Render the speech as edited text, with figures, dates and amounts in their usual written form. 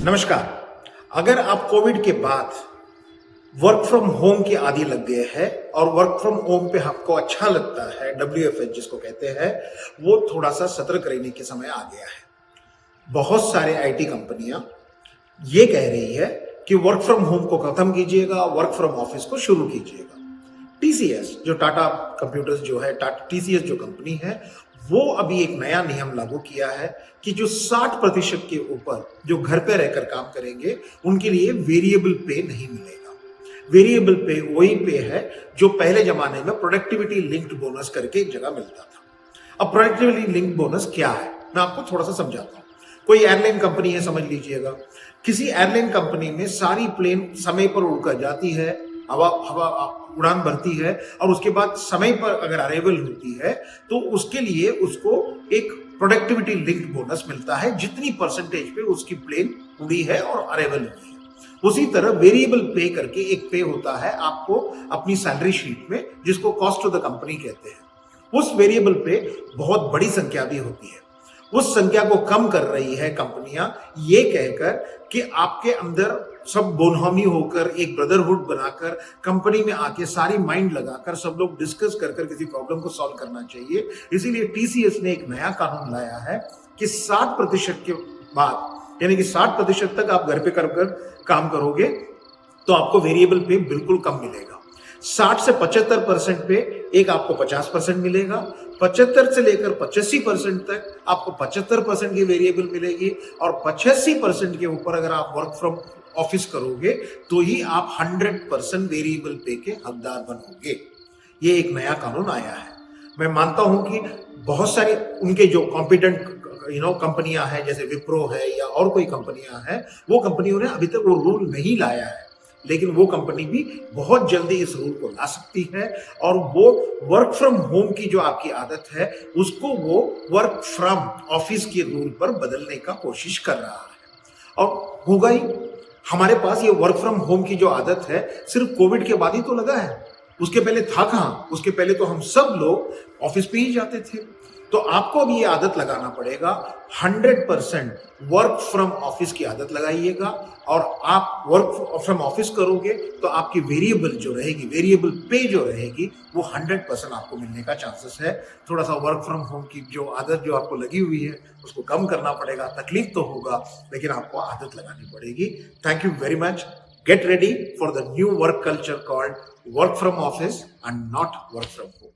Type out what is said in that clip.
नमस्कार। अगर आप कोविड के बाद वर्क फ्रॉम होम के आदी लग गए हैं और वर्क फ्रॉम होम पे आपको अच्छा लगता है, WFH जिसको कहते हैं, वो थोड़ा सा सतर्क रहने के समय आ गया है। बहुत सारे IT कंपनियां ये कह रही है कि वर्क फ्रॉम होम को खत्म कीजिएगा, वर्क फ्रॉम ऑफिस को शुरू कीजिएगा। TCS जो टाटा कंप्यूटर्स जो है, TCS जो कंपनी है, वो अभी एक नया नियम लागू किया है कि जो 60% के ऊपर जो घर पे रहकर काम करेंगे उनके लिए वेरिएबल पे नहीं मिलेगा। वेरिएबल पे वही पे है जो पहले जमाने में प्रोडक्टिविटी लिंक्ड बोनस करके एक जगह मिलता था। अब प्रोडक्टिविटी लिंक्ड बोनस क्या है, मैं आपको थोड़ा सा समझाता हूं। कोई एयरलाइन कंपनी है, समझ लीजिएगा। किसी एयरलाइन कंपनी में सारी प्लेन समय पर उड़कर जाती है, हवा हवा उड़ान भरती है और उसके बाद समय पर अगर अरेवल होती है तो उसके लिए उसको एक प्रोडक्टिविटी लिंक्ड बोनस मिलता है, जितनी परसेंटेज पे उसकी प्लेन उड़ी है और अरेवल हुई है। उसी तरह वेरिएबल पे करके एक पे होता है आपको अपनी सैलरी शीट में, जिसको कॉस्ट ऑफ द कंपनी कहते हैं। उस वेरिएबल पे बहुत बड़ी संख्या भी होती है। उस संख्या को कम कर रही है कंपनियां, ये कहकर कि आपके अंदर सब बोनहमी होकर एक ब्रदरहुड बनाकर कंपनी में आके सारी माइंड लगाकर सब लोग डिस्कस कर किसी प्रॉब्लम को सॉल्व करना चाहिए। इसीलिए TCS ने एक नया कानून लाया है कि 60% के बाद, यानी कि 60% तक आप घर पे कर काम करोगे तो आपको वेरिएबल पे बिल्कुल कम मिलेगा। 60 से 75% पे एक आपको 50% मिलेगा। 75 से लेकर 85% तक आपको 75% की वेरिएबल मिलेगी और 85% के ऊपर अगर आप वर्क फ्रॉम ऑफिस करोगे तो ही आप 100% वेरिएबल पे के हकदार बनोगे। ये एक नया कानून आया है। मैं मानता हूं कि बहुत सारी उनके जो कॉम्पिटेंट कंपनियां हैं, जैसे विप्रो है या और कोई कंपनियां हैं, वो कंपनियों ने अभी तक वो रूल नहीं लाया है, लेकिन वो कंपनी भी बहुत जल्दी इस रूल को ला सकती है और वो वर्क फ्रॉम होम की जो आपकी आदत है उसको वो वर्क फ्रॉम ऑफिस के रूल पर बदलने का कोशिश कर रहा है। और होगा ही। हमारे पास ये वर्क फ्रॉम होम की जो आदत है सिर्फ कोविड के बाद ही तो लगा है, उसके पहले था कहां? उसके पहले तो हम सब लोग ऑफिस पे ही जाते थे। तो आपको अब ये आदत लगाना पड़ेगा। 100% वर्क फ्रॉम ऑफिस की आदत लगाइएगा और आप वर्क फ्रॉम ऑफिस करोगे तो आपकी वेरिएबल जो रहेगी, वेरिएबल पे जो रहेगी, वो 100% आपको मिलने का चांसेस है। थोड़ा सा वर्क फ्रॉम होम की जो आदत जो आपको लगी हुई है उसको कम करना पड़ेगा। तकलीफ तो होगा, लेकिन आपको आदत लगानी पड़ेगी। Thank you very much. Get ready for the new work culture called work from office and not work from home.